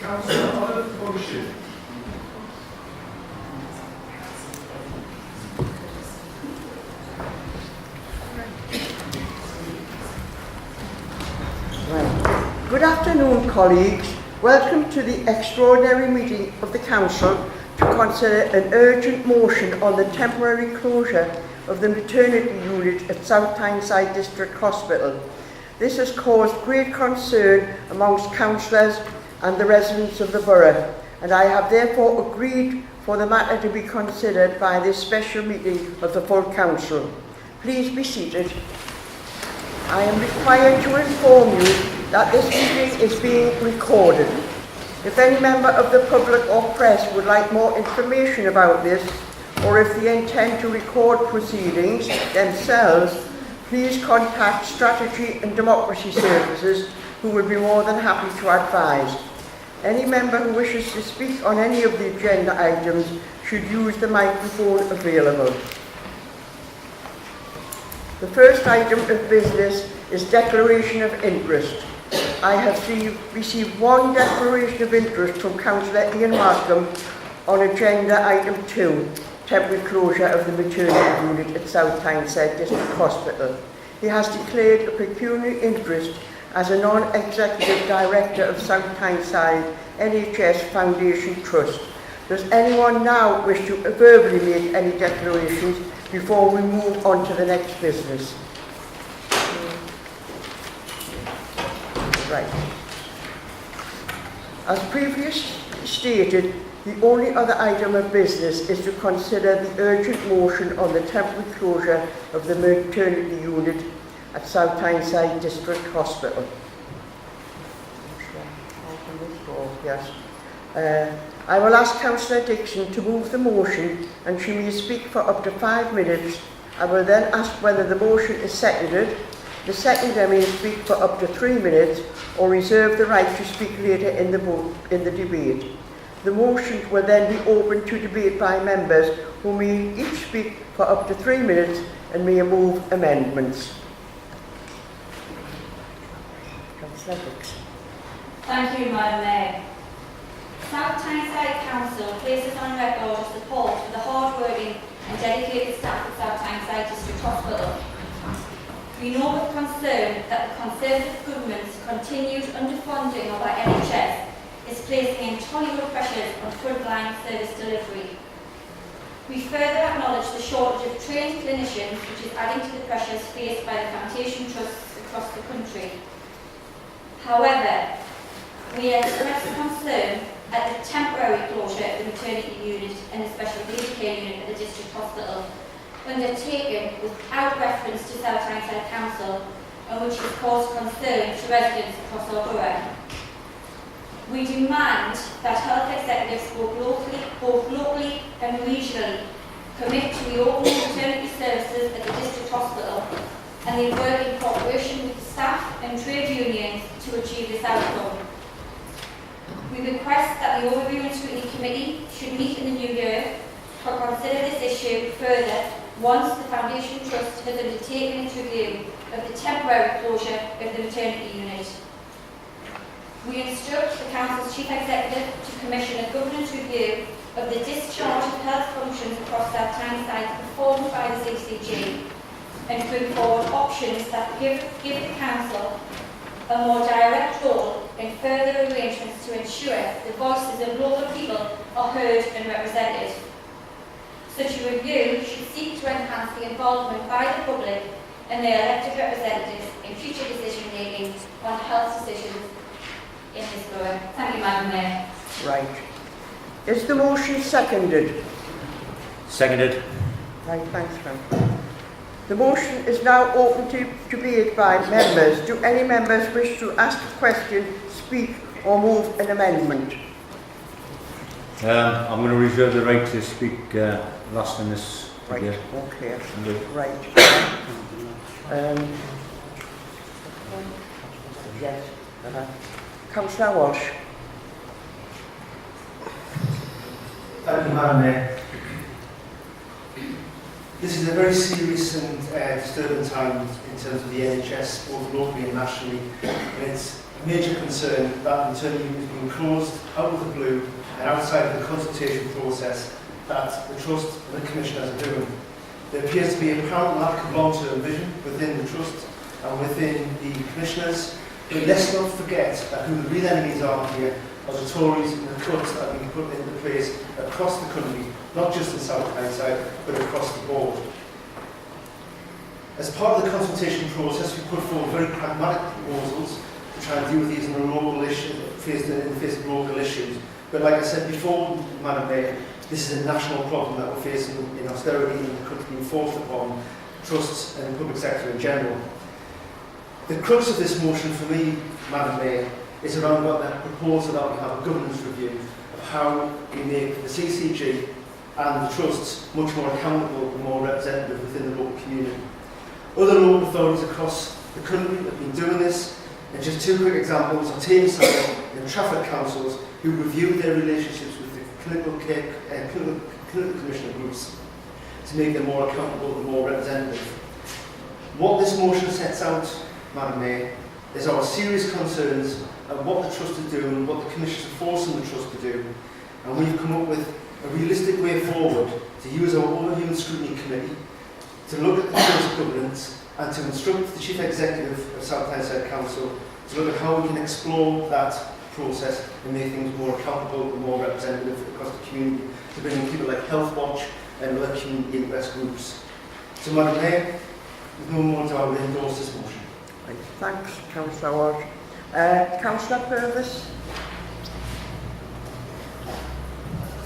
Councillor Olive Bullshit. Good afternoon, colleagues. Welcome to the extraordinary meeting of the Council to consider an urgent motion on the temporary closure of the maternity unit at South Tyneside District Hospital. This has caused great concern amongst councillors and the residents of the borough, and I have therefore agreed for the matter to be considered by this special meeting of the full Council. Please be seated. I am required to inform you that this meeting is being recorded. If any member of the public or press would like more information about this, or if they intend to record proceedings themselves, please contact Strategy and Democracy Services, who will be more than happy to advise. Any member who wishes to speak on any of the agenda items should use the microphone available. The first item of business is declaration of interest. I have received one declaration of interest from Councillor Ian Markham on agenda item 2, temporary closure of the maternity unit at South Tyneside District Hospital. He has declared a pecuniary interest as a non-executive director of South Tyneside NHS Foundation Trust. Does anyone now wish to verbally make any declarations before we move on to the next business? Right. As previously stated, the only other item of business is to consider the urgent motion on the temporary closure of the maternity unit at South Tyneside District Hospital. Yes. I will ask Councillor Dixon to move the motion, and she may speak for up to 5 minutes. I will then ask whether the motion is seconded. The seconder may speak for up to 3 minutes or reserve the right to speak later in the debate. The motion will then be open to debate by members who may each speak for up to 3 minutes and may move amendments. Councillor Dixon. Thank you, Madam Mayor. South Tyneside Council places on record support for the hard-working and dedicated staff at South Tyneside District Hospital. We know with concern that the Conservative government's continued underfunding of our NHS is placing intolerable pressures on frontline service delivery. We further acknowledge the shortage of trained clinicians, which is adding to the pressures faced by the foundation trusts across the country. However, we express concern at the temporary closure of the maternity unit and the special baby care unit at the district hospital, undertaken without reference to South Tyneside Council, and which has caused concern to residents across our borough. We demand that health executives both locally and regionally commit to reopening maternity services at the district hospital, and they work in cooperation with the staff and trade unions to achieve this outcome. We request that the Overview and Scrutiny Committee should meet in the new year to consider this issue further once the Foundation Trust has undertaken its review of the temporary closure of the maternity unit. We instruct the Council's Chief Executive to commission a governance review of the discharge of health functions across South Tyneside performed by the CCG, and bring forward options that give the Council a more direct role in further arrangements to ensure the voices of local people are heard and represented. Such a review should seek to enhance the involvement by the public and their elected representatives in future decision-making on health decisions in this borough. Thank you, Madam Mayor. Right. Is the motion seconded? Seconded. Right, thanks, Frank. The motion is now open to debate by members. Do any members wish to ask a question, speak, or move an amendment? I'm going to reserve the right to speak last in this Right, debate. okay. Right. Yes. Councillor Walsh. Thank you, Madam Mayor. This is a very serious and disturbing time in terms of the NHS, both locally and nationally. And it's a major concern that maternity unit is being closed out of the blue and outside of the consultation process that the Trust and the Commissioners are doing. There appears to be a apparent lack of long-term vision within the Trust and within the Commissioners, but let's not forget that who the real enemies are here are the Tories and the cuts that have been put into place across the country, not just in South Tyneside, but across the board. As part of the consultation process, we put forward very pragmatic proposals to try and deal with these in the local issues, in the face of local issues. But like I said before, Madam Mayor, this is a national problem that we're facing in austerity and the country being forced upon trusts and the public sector in general. The crux of this motion for me, Madam Mayor, is around about that proposal that we have a governance review of how we make the CCG and the trusts much more accountable and more representative within the local community. Other local authorities across the country have been doing this, and just two quick examples are Tameside and Trafford councils who reviewed their relationships with the clinical commissioner groups to make them more accountable and more representative. What this motion sets out, Madam Mayor, is our serious concerns of what the Trust is doing, what the Commissioners are forcing the Trust to do, and we've come up with a realistic way forward to use our Overview and Scrutiny Committee to look at the Trust governance and to instruct the Chief Executive of South Tyneside Council to look at how we can explore that process and make things more accountable and more representative across the community, to bring in people like Health Watch and other community interest groups. So, Madam Mayor, with no more time, I will endorse this motion. Right, thanks, Councillor Ward. Councillor Purvis.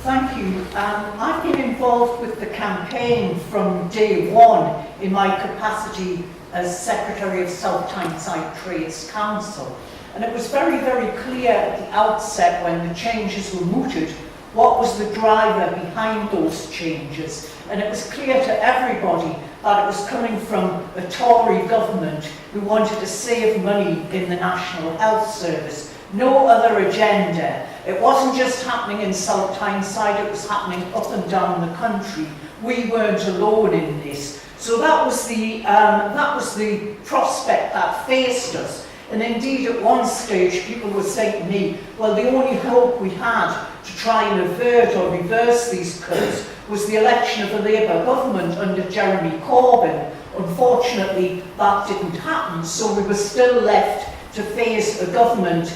Thank you. I've been involved with the campaign from day one in my capacity as Secretary of South Tyneside Trades Council. And it was very, very clear at the outset when the changes were mooted what was the driver behind those changes. And it was clear to everybody that it was coming from a Tory government who wanted to save money in the National Health Service. No other agenda. It wasn't just happening in South Tyneside, it was happening up and down the country. We weren't alone in this. So that was the prospect that faced us. And indeed, at one stage, people were saying to me, well, the only hope we had to try and avert or reverse these cuts was the election of a Labour government under Jeremy Corbyn. Unfortunately, that didn't happen, so we were still left to face a government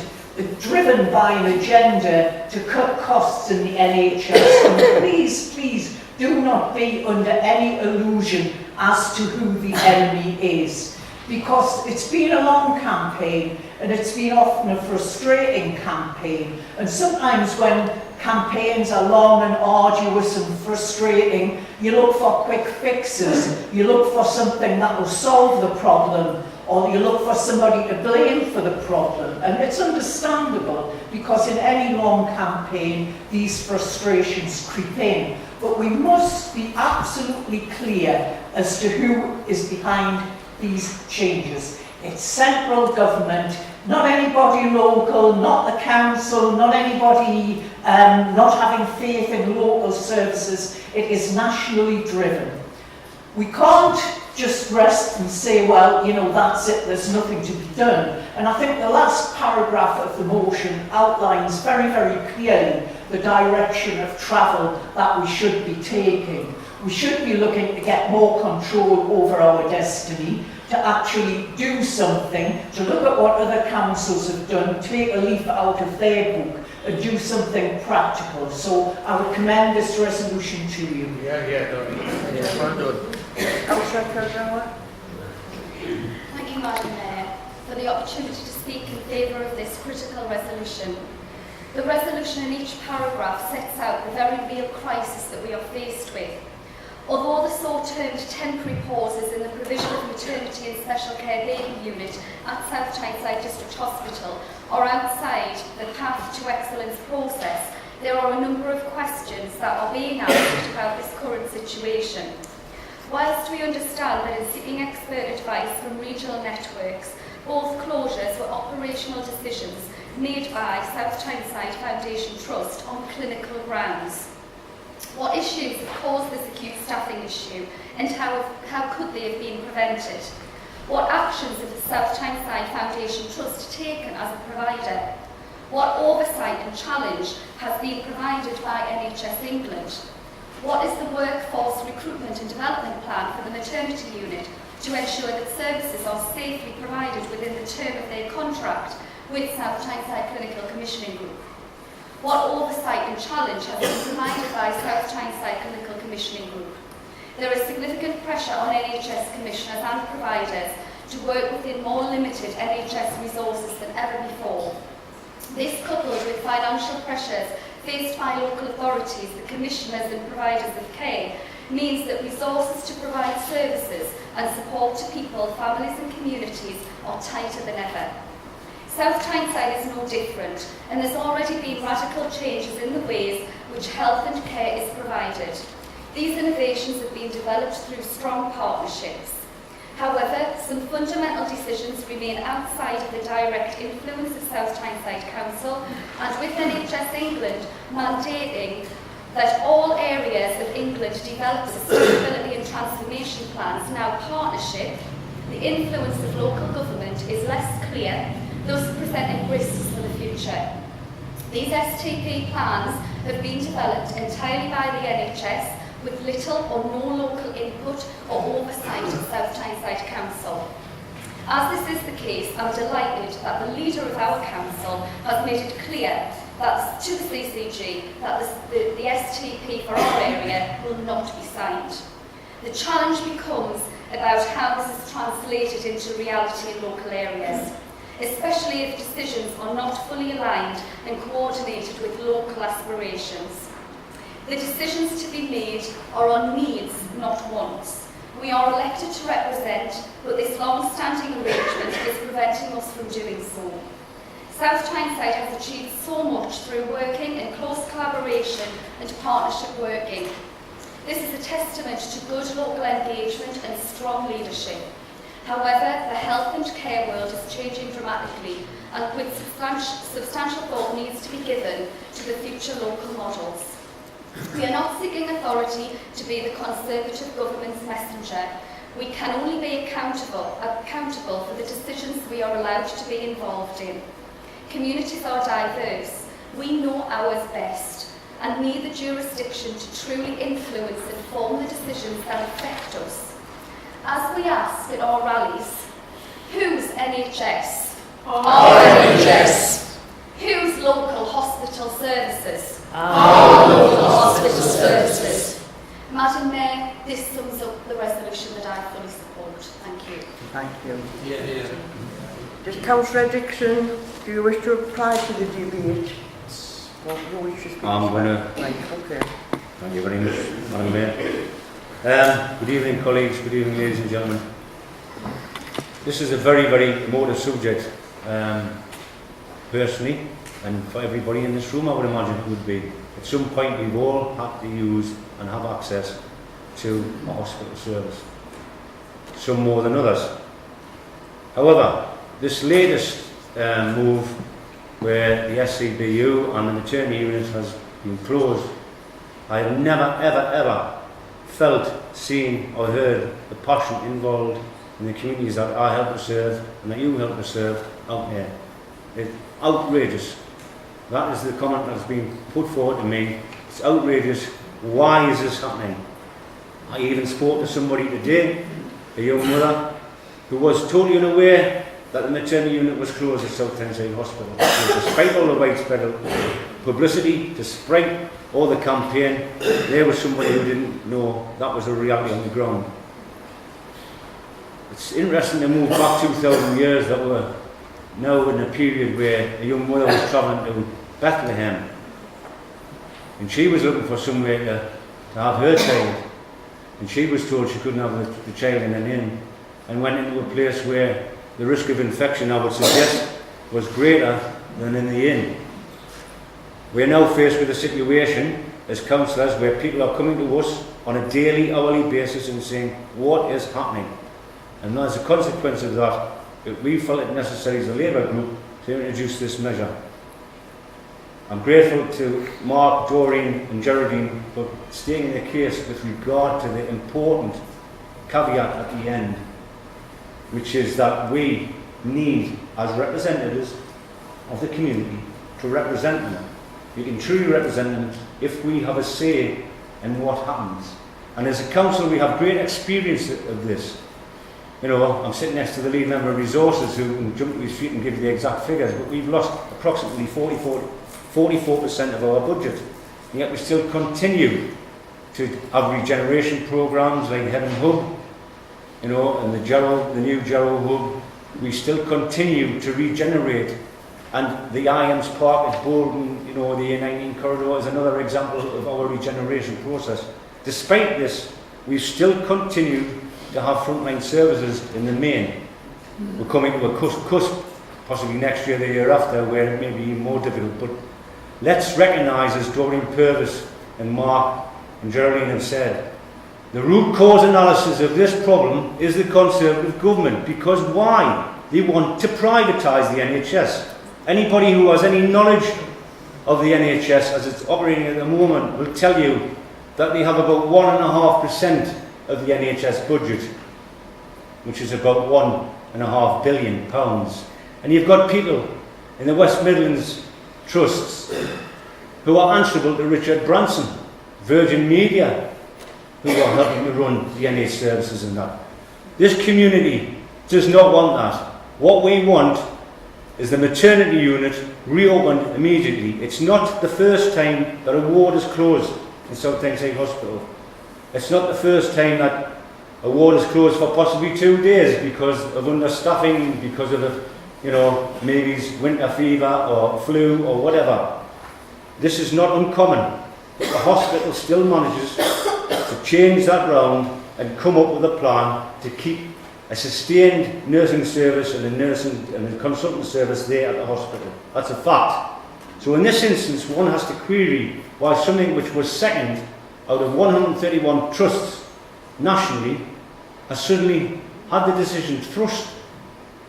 driven by an agenda to cut costs in the NHS. And please, please, do not be under any illusion as to who the enemy is. Because it's been a long campaign and it's been often a frustrating campaign. And sometimes when campaigns are long and arduous and frustrating, you look for quick fixes, you look for something that will solve the problem, or you look for somebody to blame for the problem. And it's understandable because in any long campaign, these frustrations creep in. But we must be absolutely clear as to who is behind these changes. It's central government, not anybody local, not the council, not anybody not having faith in local services. It is nationally driven. We can't just rest and say, well, you know, that's it, there's nothing to be done. And I think the last paragraph of the motion outlines very, very clearly the direction of travel that we should be taking. We should be looking to get more control over our destiny, to actually do something, to look at what other councils have done, take a leaf out of their book and do something practical. So I would commend this resolution to you. Well done. Councillor Kilgour. Thank you, Madam Mayor, for the opportunity to speak in favour of this critical resolution. The resolution in each paragraph sets out the very real crisis that we are faced with. Although the so-termed temporary pauses in the provision of maternity and special care baby unit at South Tyneside District Hospital are outside the path to excellence process, there are a number of questions that are being asked about this current situation. Whilst we understand that in seeking expert advice from regional networks, both closures were operational decisions made by South Tyneside Foundation Trust on clinical grounds. What issues have caused this acute staffing issue and how could they have been prevented? What actions has the South Tyneside Foundation Trust taken as a provider? What oversight and challenge has been provided by NHS England? What is the workforce recruitment and development plan for the maternity unit to ensure that services are safely provided within the term of their contract with South Tyneside Clinical Commissioning Group? What oversight and challenge has been provided by South Tyneside Clinical Commissioning Group? There is significant pressure on NHS commissioners and providers to work within more limited NHS resources than ever before. This, coupled with financial pressures faced by local authorities, the commissioners and providers of care, means that resources to provide services and support to people, families and communities are tighter than ever. South Tyneside is no different, and there's already been radical changes in the ways which health and care is provided. These innovations have been developed through strong partnerships. However, some fundamental decisions remain outside of the direct influence of South Tyneside Council, and with NHS England mandating that all areas of England develop sustainability and transformation plans, now partnership, the influence of local government is less clear, thus presenting risks for the future. These STP plans have been developed entirely by the NHS with little or no local input or oversight of South Tyneside Council. As this is the case, I'm delighted that the leader of our council has made it clear that to the CCG that the STP for our area will not be signed. The challenge becomes about how this is translated into reality in local areas, especially if decisions are not fully aligned and coordinated with local aspirations. The decisions to be made are on needs, not wants. We are elected to represent, but this long-standing arrangement is preventing us from doing so. South Tyneside has achieved so much through working in close collaboration and partnership working. This is a testament to good local engagement and strong leadership. However, the health and care world is changing dramatically, and with substantial thought needs to be given to the future local models. We are not seeking authority to be the Conservative government's messenger. We can only be accountable for the decisions we are allowed to be involved in. Communities are diverse. We know ours best and need the jurisdiction to truly influence and form the decisions that affect us. As we ask at our rallies, whose NHS? Our NHS. Whose local hospital services? Our local hospital services. Madam Mayor, this sums up the resolution that I fully support. Thank you. Thank you. Yeah. Does Councillor Dixon, do you wish to reply to the debate? Or do you wish to speak? I'm going to. Right, okay. Thank you very much, Madam Mayor. Good evening, colleagues. Good evening, ladies and gentlemen. This is a very, very emotive subject. Personally, and for everybody in this room, I would imagine it would be. At some point, we've all had to use and have access to a hospital service. Some more than others. However, this latest move where the SCBU and the maternity unit has been closed, I have never, ever, ever felt, seen or heard the passion involved in the communities that I help to serve and that you help to serve out there. It's outrageous. That is the comment that's been put forward to me. It's outrageous. Why is this happening? I even spoke to somebody today, a young mother, who was totally unaware that the maternity unit was closed at South Tyneside Hospital. So despite all the widespread publicity, despite all the campaign, there was somebody who didn't know that was a reality on the ground. It's interesting to move back 2,000 years that we're now in a period where a young mother was travelling to Bethlehem and she was looking for somewhere to have her child, and she was told she couldn't have the child in an inn, and went into a place where the risk of infection, I would suggest, was greater than in the inn. We are now faced with a situation as councillors where people are coming to us on a daily, hourly basis and saying, what is happening? And as a consequence of that, we felt it necessary as a Labour group to introduce this measure. I'm grateful to Mark, Doreen and Geraldine for stating the case with regard to the important caveat at the end. which is that we need, as representatives of the community, to represent them. We can truly represent them if we have a say in what happens. And as a council, we have great experience of this. You know, I'm sitting next to the lead member of resources who can jump to his feet and give you the exact figures, but we've lost approximately 44% of our budget. And yet we still continue to have regeneration programs like Heaven Hub, you know, and the new Jarrow Hub. We still continue to regenerate. And the IAMS Park at Bolton, you know, the A19 corridor is another example of our regeneration process. Despite this, we still continue to have frontline services in the main. We're coming to a cusp, possibly next year, the year after, where it may be even more difficult. But let's recognise, as Doreen Purvis and Mark and Geraldine have said, the root cause analysis of this problem is the Conservative government. Because why? They want to privatise the NHS. Anybody who has any knowledge of the NHS as it's operating at the moment will tell you that they have about 1.5% of the NHS budget, which is about £1.5 billion. And you've got people in the West Midlands trusts who are answerable to Richard Branson, Virgin Media, who are helping to run the NHS services and that. This community does not want that. What we want is the maternity unit reopened immediately. It's not the first time that a ward is closed in South Tyneside Hospital. It's not the first time that a ward is closed for possibly 2 days because of understaffing, because of, you know, maybe winter fever or flu or whatever. This is not uncommon, but the hospital still manages to change that round and come up with a plan to keep a sustained nursing service and a nursing and a consultant service there at the hospital. That's a fact. So in this instance, one has to query why something which was second out of 131 trusts nationally has suddenly had the decision thrust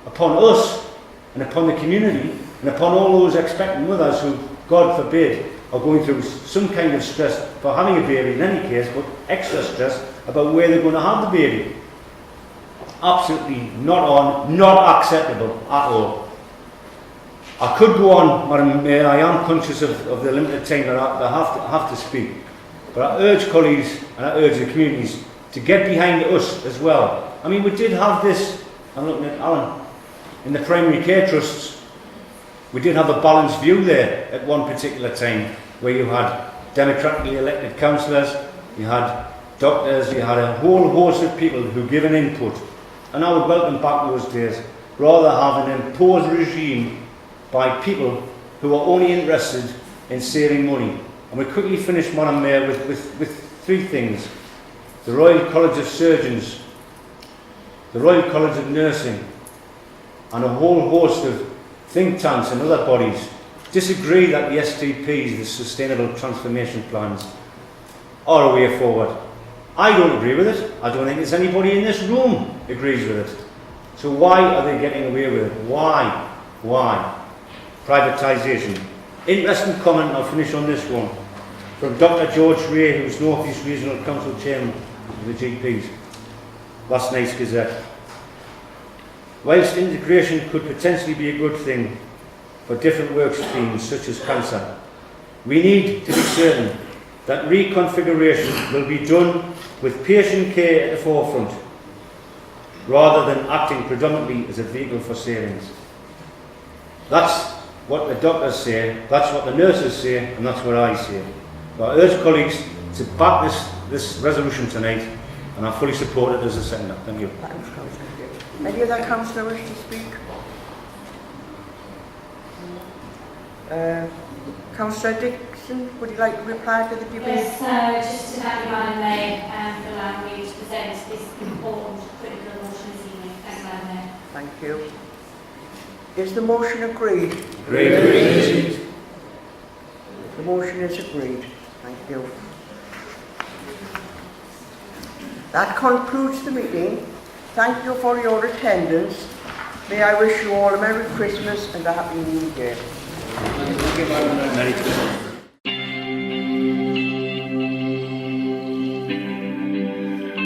upon us and upon the community and upon all those expectant mothers who, God forbid, are going through some kind of stress for having a baby in any case, but extra stress about where they're going to have the baby. Absolutely not acceptable at all. I could go on, Madam Mayor. I am conscious of the limited time that I have to speak. But I urge colleagues and I urge the communities to get behind us as well. I mean, we did have this, I'm looking at Alan, in the primary care trusts. We did have a balanced view there at one particular time, where you had democratically elected councillors, you had doctors, you had a whole host of people who give an input. And I would welcome back those days, rather have an imposed regime by people who are only interested in saving money. And we quickly finish, Madam Mayor, with three things. The Royal College of Surgeons, the Royal College of Nursing, and a whole host of think tanks and other bodies disagree that the STPs, the Sustainable Transformation Plans, are a way forward. I don't agree with it. I don't think there's anybody in this room agrees with it. So why are they getting away with it? Why? Privatisation. Interesting comment, I'll finish on this one, from Dr. George Ray, who's North East Regional Council Chairman of the GPs, last night's Gazette. Whilst integration could potentially be a good thing for different work streams such as cancer, we need to be certain that reconfiguration will be done with patient care at the forefront, rather than acting predominantly as a vehicle for savings. That's what the doctors say, that's what the nurses say, and that's what I say. So I urge colleagues to back this resolution tonight, and I fully support it as a seconder. Thank you. Thanks, Councillor. Any other councillor wish to speak? Councillor Dixon, would you like to reply to the debate? Yes, just to thank you, Madam Mayor, for allowing me to present this important critical motion this evening. Thank you, Madam Mayor. Thank you. Is the motion agreed? Agreed. The motion is agreed. Thank you. That concludes the meeting. Thank you for your attendance. May I wish you all a Merry Christmas and a Happy New Year. Merry Christmas.